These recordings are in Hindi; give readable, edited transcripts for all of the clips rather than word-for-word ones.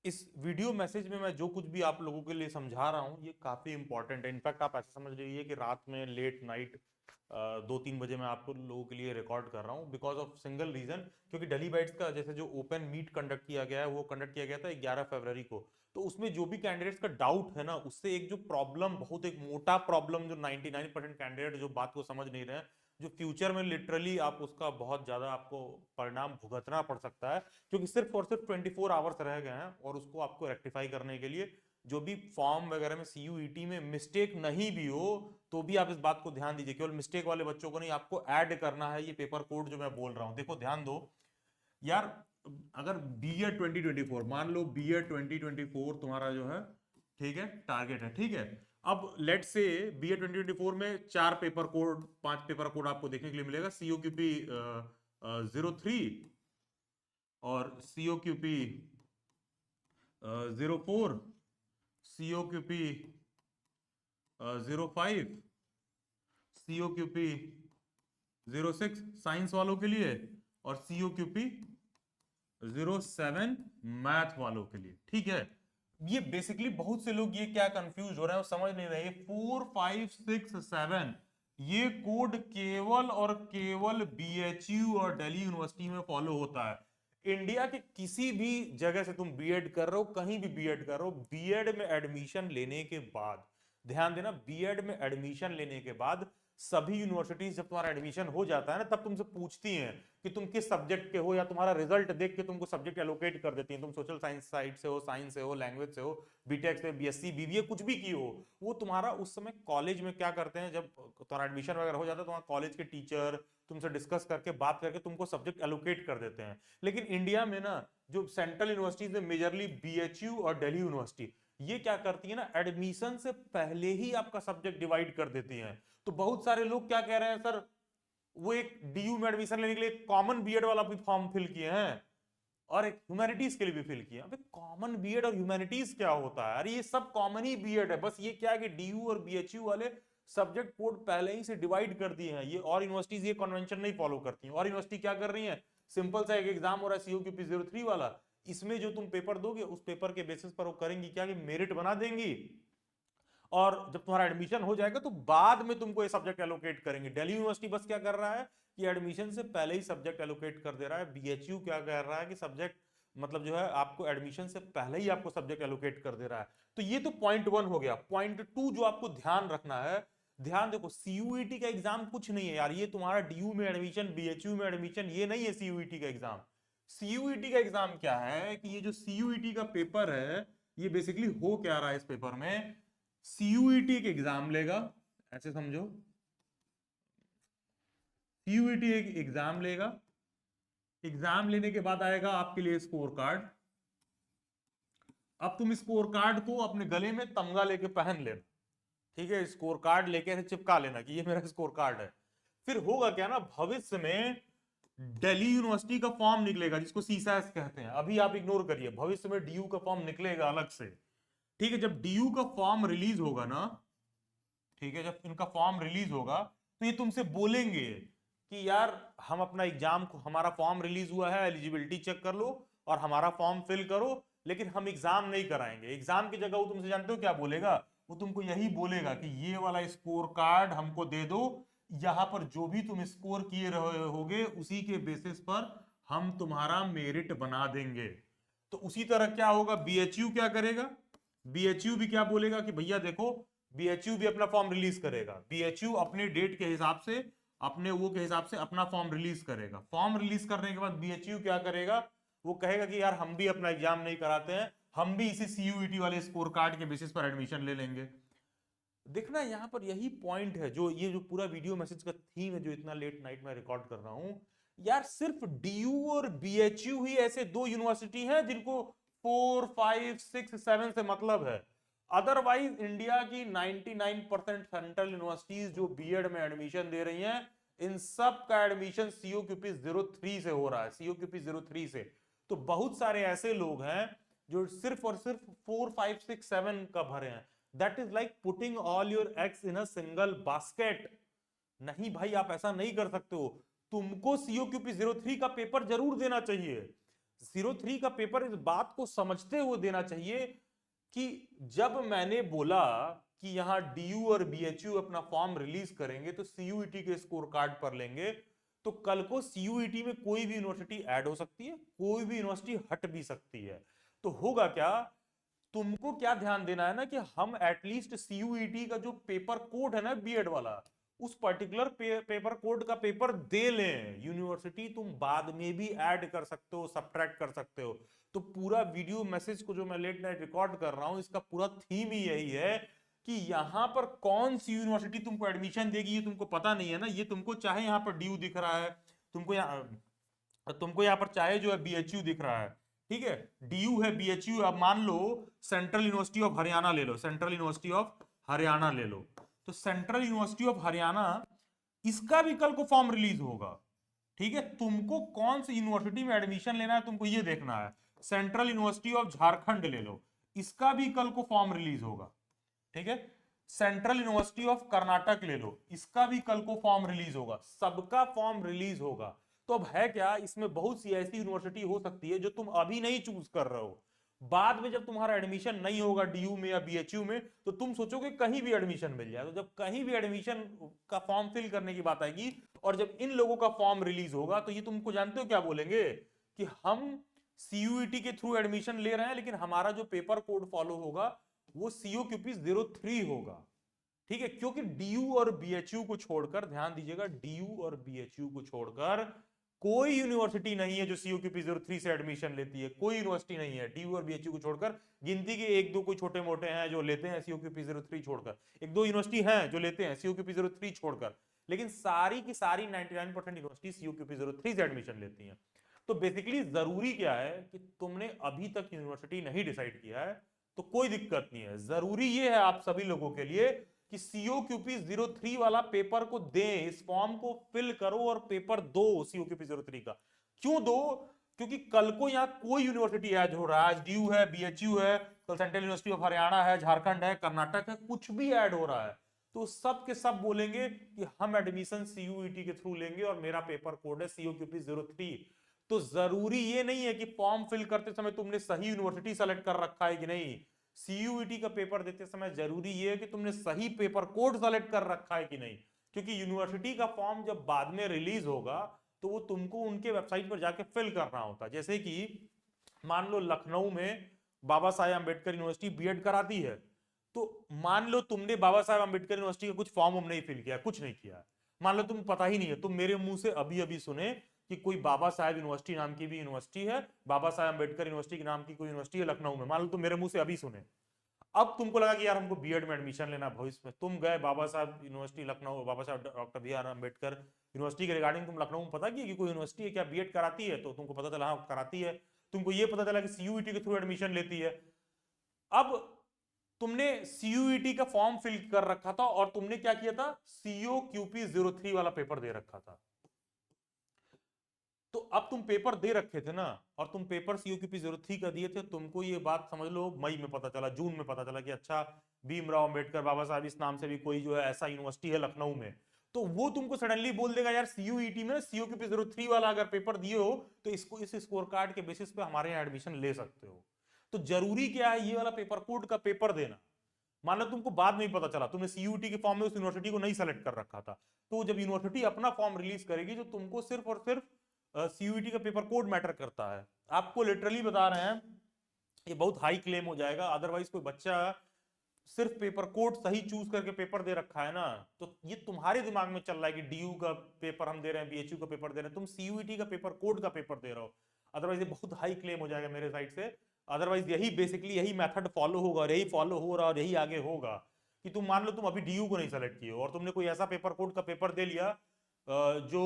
इस वीडियो मैसेज में मैं जो कुछ भी आप लोगों के लिए समझा रहा हूँ ये काफी इंपॉर्टेंट है। इनफैक्ट आप ऐसा समझ लीजिए कि रात में लेट नाइट 2-3 बजे मैं आपको लोगों के लिए रिकॉर्ड कर रहा हूँ बिकॉज ऑफ सिंगल रीजन, क्योंकि डेली बाइट्स का जैसे जो ओपन मीट कंडक्ट किया गया है वो कंडक्ट किया गया था 11 फरवरी को। तो उसमें जो भी कैंडिडेट्स का डाउट है ना, उससे एक जो प्रॉब्लम, बहुत एक मोटा प्रॉब्लम जो 99% कैंडिडेट जो बात को समझ नहीं रहे हैं, जो फ्यूचर में लिटरली आप उसका बहुत ज्यादा आपको परिणाम भुगतना पड़ सकता है, क्योंकि सिर्फ और सिर्फ 24 आवर्स रह गए हैं और उसको आपको रेक्टिफाई करने के लिए जो भी फॉर्म वगैरह में सीयूईटी में मिस्टेक नहीं भी हो तो भी आप इस बात को ध्यान दीजिए। केवल मिस्टेक वाले बच्चों को नहीं, आपको ऐड करना है ये पेपर कोड जो मैं बोल रहा हूं। देखो ध्यान दो यार, अगर बीएड 2024 मान लो, बीएड 2024 तुम्हारा जो है, ठीक है, टारगेट है, ठीक है। अब लेट से बीएड 2024 में 4 पेपर कोड 5 पेपर कोड आपको देखने के लिए मिलेगा। सीओक्यूपी 03 और सीओक्यूपी 04, सीओक्यूपी 05, सीओक्यूपी 06 साइंस वालों के लिए, और सीओक्यूपी 07 मैथ वालों के लिए, ठीक है। ये बेसिकली बहुत से लोग ये क्या कंफ्यूज हो रहे हैं, वो समझ नहीं रहे। 4, 5, 6, 7 ये कोड केवल और केवल बीएचयू और दिल्ली यूनिवर्सिटी में फॉलो होता है। इंडिया के किसी भी जगह से तुम बीएड कर रहे हो, कहीं भी बीएड कर रहे हो, बीएड में एडमिशन लेने के बाद, ध्यान देना, बीएड में एडमिशन लेने के बाद सभी यूनिवर्सिटीज जब तुम्हारा एडमिशन हो जाता है ना, तब तुमसे पूछती हैं कि तुम किस सब्जेक्ट के हो, या तुम्हारा रिजल्ट देख के तुमको सब्जेक्ट एलोकेट कर देती हैं। तुम सोशल साइंस साइड से हो, साइंस से हो, लैंग्वेज से हो, बीटेक से, बीएससी बीबीए कुछ भी की हो, वो तुम्हारा उस समय कॉलेज में क्या करते हैं, जब तुम्हारा एडमिशन वगैरह हो जाता है, तुम्हारा कॉलेज के टीचर तुमसे डिस्कस करके बात करके तुमको सब्जेक्ट एलोकेट कर देते हैं। लेकिन इंडिया में ना, जो सेंट्रल यूनिवर्सिटीज में मेजरली बीएचयू और दिल्ली यूनिवर्सिटी, ये क्या करती है ना, एडमिशन से पहले ही आपका सब्जेक्ट डिवाइड कर देती हैं। तो बहुत सारे लोग क्या कह रहे हैं, सर वो एक डीयू में एडमिशन लेने के लिए कॉमन बीएड वाला भी फॉर्म फिल किए हैं और एक ह्यूमैनिटीज के लिए भी फिल किया। अबे कॉमन बीएड और ह्यूमैनिटीज क्या होता है? अरे ये सब कॉमन ही बीएड है, बस ये क्या है कि डीयू और बीएचयू वाले सब्जेक्ट कोड पहले ही से डिवाइड कर दिए हैं। ये और यूनिवर्सिटीज ये कन्वेंशन नहीं फॉलो करती हैं। और यूनिवर्सिटी क्या कर रही है, सिंपल सा एक एग्जाम हो रहा है सीओक्यूपी 03 वाला, इसमें जो तुम पेपर दोगे उस पेपर के बेसिस पर वो करेंगी क्या कि मेरिट बना देंगी, और जब तुम्हारा एडमिशन हो जाएगा तो बाद में तुमको ये सब्जेक्ट एलोकेट करेंगे। दिल्ली यूनिवर्सिटी बस क्या कर रहा है कि एडमिशन से पहले ही सब्जेक्ट एलोकेट कर दे रहा है। बीएचयू क्या कर रहा है कि सब्जेक्ट, मतलब जो है, आपको एडमिशन से पहले ही आपको सब्जेक्ट एलोकेट कर दे रहा है। तो ये तो पॉइंट वन हो गया। पॉइंट टू जो आपको ध्यान रखना है, ध्यान देखो, सीयूईटी का एग्जाम कुछ नहीं है यार, ये तुम्हारा डीयू में एडमिशन, बीएचयू में एडमिशन, ये नहीं है सीयूईटी का एग्जाम। सीयूईटी का एग्जाम क्या है कि ये जो सीयूईटी का पेपर है, ये बेसिकली हो क्या रहा है इस पेपर में, सीयूईटी एक एग्जाम लेगा, ऐसे समझो, सीयूईटी एक एग्जाम लेगा, एग्जाम लेने के बाद आएगा आपके लिए स्कोर कार्ड। अब तुम स्कोर कार्ड को अपने गले में तमगा लेके पहन लेना, ठीक है, स्कोर कार्ड लेके ऐसे चिपका लेना कि ये मेरा स्कोर कार्ड है। फिर होगा क्या ना, भविष्य में दिल्ली यूनिवर्सिटी का फॉर्म निकलेगा जिसको सीसैस कहते हैं, अभी आप इग्नोर करिए, भविष्य में डीयू का फॉर्म निकलेगा अलग से, ठीक है। जब डीयू का फॉर्म रिलीज होगा ना, ठीक है, जब इनका फॉर्म रिलीज होगा तो ये तुमसे बोलेंगे कि यार हम अपना एग्जाम को, हमारा फॉर्म रिलीज हुआ है, एलिजिबिलिटी चेक कर लो और हमारा फॉर्म फिल करो, लेकिन हम एग्जाम नहीं कराएंगे। एग्जाम की जगह वो तुमसे जानते हो क्या बोलेगा, वो तुमको यही बोलेगा कि ये वाला स्कोर कार्ड हमको दे दो, यहां पर जो भी तुम स्कोर किए रहे होगे उसी के बेसिस पर हम तुम्हारा मेरिट बना देंगे। तो उसी तरह क्या होगा, बीएचयू क्या करेगा, बीएचयू भी क्या बोलेगा कि भैया देखो, बीएचयू भी अपना फॉर्म रिलीज करेगा, बीएचयू अपने डेट के हिसाब से, अपने वो के हिसाब से अपना फॉर्म रिलीज करेगा। फॉर्म रिलीज करने के बाद बीएचयू क्या करेगा, वो कहेगा कि यार हम भी अपना एग्जाम नहीं कराते हैं, हम भी इसी सीयूईटी वाले स्कोर कार्ड के बेसिस पर एडमिशन ले लेंगे। देखना यहां पर यही पॉइंट है, जो ये जो पूरा वीडियो मैसेज का थीम है जो इतना लेट नाइट में रिकॉर्ड कर रहा हूं यार, सिर्फ डीयू और बीएचयू ही ऐसे दो यूनिवर्सिटी हैं जिनको 4, 5, 6, 7 से मतलब है। अदरवाइज इंडिया की 99% सेंट्रल यूनिवर्सिटीज जो बीएड में एडमिशन दे रही हैं, इन सब का एडमिशन सीओक्यूपी 03 से हो रहा है, सीओक्यूपी 03 से। तो बहुत सारे ऐसे लोग हैं जो सिर्फ और सिर्फ 4, 5, 6, 7 का भरे हैं। That is like putting all your eggs in a single basket. नहीं भाई, आप ऐसा नहीं कर सकते हो। तुमको सीओक्यूपी 03 का पेपर जरूर देना चाहिए, 03 का पेपर इस बात को समझते हुए देना चाहिए कि जब मैंने बोला कि यहां डीयू और बीएचयू अपना फॉर्म रिलीज करेंगे तो सीयूईटी के स्कोर कार्ड पर लेंगे, तो कल को सीयूईटी में कोई भी यूनिवर्सिटी ऐड हो सकती है, कोई भी यूनिवर्सिटी हट भी सकती है। तो होगा क्या, तुमको क्या ध्यान देना है ना कि हम एटलीस्ट सीयूईटी का जो पेपर कोड है ना बीएड वाला, उस पर्टिकुलर पेपर कोड का पेपर दे लें। यूनिवर्सिटी तुम बाद में भी ऐड कर सकते हो, सब्ट्रैक्ट कर सकते हो। तो पूरा वीडियो मैसेज को जो मैं लेट नाइट रिकॉर्ड कर रहा हूं, इसका पूरा थीम ही यही है कि यहां पर कौन सी यूनिवर्सिटी तुमको एडमिशन देगी ये तुमको पता नहीं है ना। ये तुमको चाहे यहां पर ड्यू दिख रहा है, तुमको यहां पर चाहे जो है बीएचयू दिख रहा है, ठीक है, डीयू है, बीएचयू। अब मान लो सेंट्रल यूनिवर्सिटी ऑफ हरियाणा ले लो, सेंट्रल यूनिवर्सिटी ऑफ हरियाणा ले लो, तो सेंट्रल यूनिवर्सिटी ऑफ हरियाणा, इसका भी कल को फॉर्म रिलीज होगा। ठीक है, तुमको कौन सी यूनिवर्सिटी में एडमिशन लेना है तुमको ये देखना है। सेंट्रल यूनिवर्सिटी ऑफ झारखंड ले लो, इसका भी कल को फॉर्म रिलीज होगा। ठीक है, सेंट्रल यूनिवर्सिटी ऑफ कर्नाटक ले लो, इसका भी कल को फॉर्म रिलीज होगा, सबका फॉर्म रिलीज होगा। तो अब है क्या, इसमें बहुत सी ऐसी यूनिवर्सिटी हो सकती है जो तुम अभी नहीं चूज कर रहे हो, बाद में जब तुम्हारा एडमिशन नहीं होगा डीयू में या बीएचयू में, तो तुम सोचोगे कहीं भी एडमिशन मिल जाए। तो जब कहीं भी एडमिशन का फॉर्म फिल करने की बात आएगी और जब इन लोगों का फॉर्म रिलीज होगा, तो ये तुमको जानते हो क्या बोलेंगे कि हम सीयूईटी के थ्रू एडमिशन ले रहे हैं, लेकिन हमारा जो पेपर कोड फॉलो होगा वो सीओक्यूपी 03 होगा। ठीक है, क्योंकि डीयू और बीएचयू को छोड़कर, ध्यान दीजिएगा, डीयू और बीएचयू को छोड़कर कोई यूनिवर्सिटी नहीं है जो सीओक्यूपी 03 से एडमिशन लेती है। कोई यूनिवर्सिटी नहीं है डीयू और बीएचयू को छोड़कर, गिनती के एक दो कोई छोटे मोटे हैं जो लेते हैं सीओक्यूपी 03 छोड़कर, एक दो यूनिवर्सिटी हैं जो लेते हैं सीओक्यूपी 03 छोड़कर, लेकिन सारी की सारी 99% यूनिवर्सिटी सीओक्यूपी 03 से एडमिशन लेती हैं। तो बेसिकली जरूरी क्या है कि तुमने अभी तक यूनिवर्सिटी नहीं डिसाइड किया है तो कोई दिक्कत नहीं है। जरूरी ये है आप सभी लोगों के लिए कि सीओक्यूपी 03 वाला पेपर को दें, इस फॉर्म को फिल करो और पेपर दो सीओक्यूपी 03 का। क्यों दो? क्योंकि कल को यहां कोई यूनिवर्सिटी ऐड हो रहा है, आज डीयू है, बीएचयू है, कल सेंट्रल यूनिवर्सिटी ऑफ हरियाणा है, झारखंड है, कर्नाटक है, कुछ भी ऐड हो रहा है, तो सब के सब बोलेंगे कि हम एडमिशन सीयूईटी के थ्रू लेंगे और मेरा पेपर कोड है सीओक्यूपी 03। तो जरूरी ये नहीं है कि फॉर्म फिल करते समय तुमने सही यूनिवर्सिटी सेलेक्ट कर रखा है कि नहीं। सीयूईटी का पेपर देते समय जरूरी ये है कि तुमने सही पेपर कोड सेलेक्ट कर रखा है कि नहीं, क्योंकि यूनिवर्सिटी का फॉर्म जब बाद में रिलीज होगा तो वो तुमको उनके वेबसाइट पर जाके फिल करना होता है। जैसे कि मान लो लखनऊ में बाबा साहेब अंबेडकर यूनिवर्सिटी बीएड कराती है, तो मान लो तुमने बाबा साहेब अंबेडकर यूनिवर्सिटी का कुछ फॉर्म नहीं फिल किया, कुछ नहीं किया, मान लो तुम पता ही नहीं है, तुम मेरे मुंह से अभी अभी सुने कि कोई बाबा साहेब यूनिवर्सिटी नाम की भी यूनिवर्सिटी है, बाबा साहेब अंबेडकर यूनिवर्सिटी के नाम की कोई यूनिवर्सिटी है लखनऊ में, मान लो तुम मेरे मुंह से अभी सुने। अब तुमको लगा कि यार हमको बीएड में एडमिशन लेना भविष्य में, तुम गए बाबा साहब university Lucknow, Baba Saheb doctor B R Ambedkar university के रिगार्डिंग तुम लखनऊ में पता किया कि कोई यूनिवर्सिटी है क्या बीएड कराती है, तो तुमको पता चला हाँ कराती है। तुमको ये पता चला कि सीयूईटी के थ्रू एडमिशन लेती है। अब तुमने सीयूईटी का फॉर्म फिल कर रखा था और तुमने क्या किया था, सीओक्यूपी 03 वाला पेपर दे रखा था। तो अब तुम पेपर दे रखे थे ना, और तुम पेपर सीओक्यूपी 03 का दिए थे, तुमको ये बात समझ लो मई में पता चला, जून में पता चला कि अच्छा भीमराव अंबेडकर बाबा साहब इस नाम से भी कोई जो है ऐसा यूनिवर्सिटी है लखनऊ में, तो वो तुमको सडनली बोल देगा यार सीयूईटी में सीओक्यूपी 03 वाला अगर पेपर दिए हो तो इसको इस स्कोर कार्ड के बेसिस पे हमारे यहाँ एडमिशन ले सकते हो। तो जरूरी क्या है, ये वाला पेपर कोड का पेपर देना। मान लो तुमको बाद में ही पता चला, तुमने सीयूईटी के फॉर्म में उस यूनिवर्सिटी को नहीं सेलेक्ट कर रखा था, तो जब यूनिवर्सिटी अपना फॉर्म रिलीज करेगी तो तुमको सिर्फ और सिर्फ सीयूईटी का पेपर कोड मैटर करता है। आपको लिटरली बता रहे हैं, ये बहुत हाई क्लेम हो जाएगा, अदरवाइज कोई बच्चा सिर्फ पेपर कोड सही चूज करके पेपर दे रखा है ना, तो ये तुम्हारे दिमाग में चल रहा है कि डीयू का पेपर हम दे रहे हैं, बीएचयू का पेपर दे रहे हैं, तुम सीयूईटी का पेपर कोड का पेपर दे रहे हो। अदरवाइज ये बहुत हाई क्लेम हो जाएगा मेरे साइड से। अदरवाइज यही बेसिकली यही मेथड फॉलो होगा और यही फॉलो हो रहा और यही आगे होगा कि तुम मान लो तुम अभी डीयू को नहीं सेलेक्ट किए और तुमने कोई ऐसा पेपर कोड का पेपर दे लिया जो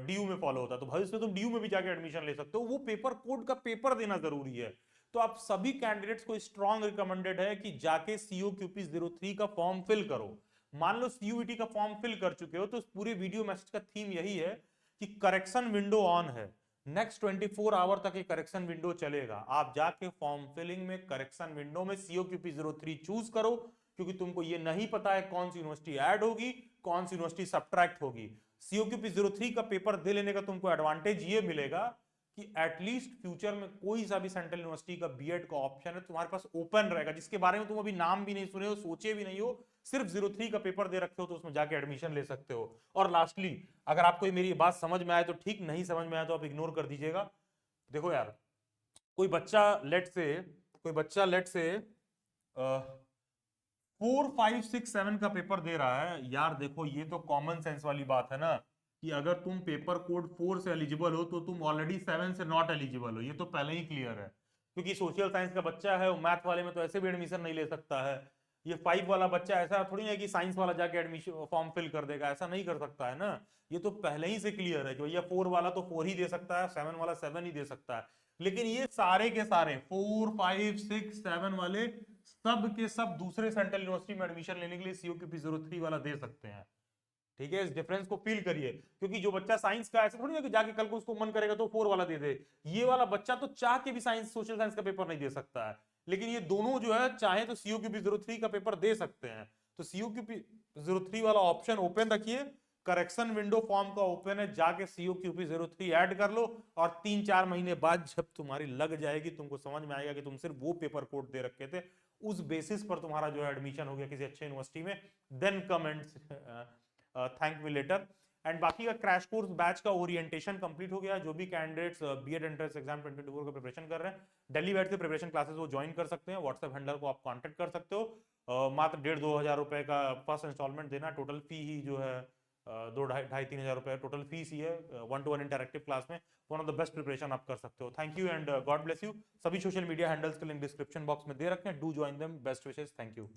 डीयू में फॉलो होता है, तो भविष्य में तुम डीयू में भी जाके एडमिशन ले सकते हो। वो पेपर कोड का पेपर देना जरूरी है। तो आप सभी कैंडिडेट्स को स्ट्रॉन्ग रिकमेंडेड है कि जाके सीओक्यूपी 03 का फॉर्म फिल करो। मान लो सीयूईटी का फॉर्म फिल कर चुके हो तो इस पूरे वीडियो मैसेज का थीम यही है कि करेक्शन विंडो ऑन है, नेक्स्ट 24 आवर तक ये करेक्शन विंडो चलेगा। आप जाके फॉर्म फिलिंग में करेक्शन विंडो में सीओक्यूपी 03 चूज करो, क्योंकि तुमको ये नहीं पता है कौन सी यूनिवर्सिटी ऐड होगी, कौन सी यूनिवर्सिटी सब्ट्रैक्ट होगी। सीओक्यूपी 03 का पेपर दे लेने का तुमको एडवांटेज ये मिलेगा कि एटलीस्ट फ्यूचर में कोई सा भी सेंट्रल यूनिवर्सिटी का बीएड का ऑप्शन है तुम्हारे पास ओपन रहेगा, जिसके बारे में तुम अभी नाम भी नहीं सुने हो, सोचे भी नहीं हो, सिर्फ 03 का पेपर दे रखे हो तो उसमें जाके एडमिशन ले सकते हो। और लास्टली, अगर आपको मेरी बात समझ में आए तो ठीक, नहीं समझ में आए तो आप इग्नोर कर दीजिएगा। देखो यार, कोई बच्चा लेट से 4, 5, 6, 7 का पेपर दे रहा है यार, देखो ये तो कॉमन सेंस वाली बात है ना, कि अगर तुम पेपर कोड 4 से एलिजिबल हो तो तुम ऑलरेडी 7 से नॉट एलिजिबल हो, ये तो पहले ही क्लियर है। क्योंकि सोशल साइंस का बच्चा है, वो मैथ वाले में तो ऐसे भी एडमिशन नहीं ले सकता है। ये 5 वाला बच्चा ऐसा थोड़ी है कि साइंस वाला जाके एडमिशन फॉर्म फिल कर देगा, ऐसा नहीं कर सकता है ना। ये तो पहले ही से क्लियर है कि भैया 4 वाला तो 4 ही दे सकता है, 7 वाला 7 ही दे सकता है। लेकिन ये सारे के सारे 4, 5, 6, 7 वाले सब के सब दूसरे सेंट्रल यूनिवर्सिटी में एडमिशन लेने के लिए COQP 03 वाला दे सकते हैं। ठीक है, इस डिफरेंस को फील करिए, क्योंकि जो बच्चा साइंस का, ऐसा थोड़ी है कि जाके कल को उसको मन करेगा तो 4 वाला दे दे। ये वाला बच्चा तो चाह के भी साइंस, सोशल साइंस का पेपर नहीं दे सकता है, लेकिन ये दोनों जो है चाहे तो COQP 03 का पेपर दे सकते हैं। तो COQP 03 वाला ऑप्शन ओपन रखिए, करेक्शन विंडो फॉर्म का ओपन है, जाके COQP 03 ऐड कर लो, और 3-4 महीने बाद जब तुम्हारी लग जाएगी, तुमको समझ में आएगा कि तुम सिर्फ वो पेपर कोड दे रखे थे, उस बेसिस पर तुम्हारा जो है एडमिशन हो गया किसी अच्छे यूनिवर्सिटी में, then comments thank me later. And बाकी का क्रैश कोर्स बैच का ओरिएंटेशन कंप्लीट हो गया। जो भी कैंडिडेट्स बीएड एंट्रेंस एग्जाम 2024 का प्रिपरेशन कर रहे हैं, दिल्ली बैठ के प्रिपरेशन क्लासेस वो ज्वाइन कर सकते हैं। व्हाट्सएप हैंडलर को आप कांटेक्ट कर सकते हो। मात्र 1,500-2 हजार रुपए का फर्स्ट इंस्टॉलमेंट देना, टोटल फी ही जो है 2-2.5-3 हजार रुपए टोटल फीस ही है। 1-to-1 इंटरेक्टिव क्लास में one of the best preparation आप कर सकते हो। Thank you and God bless you. सभी सोशल मीडिया हैंडल्स के लिंक डिस्क्रिप्शन बॉक्स में दे रखे हैं, do join them. Best wishes, thank you.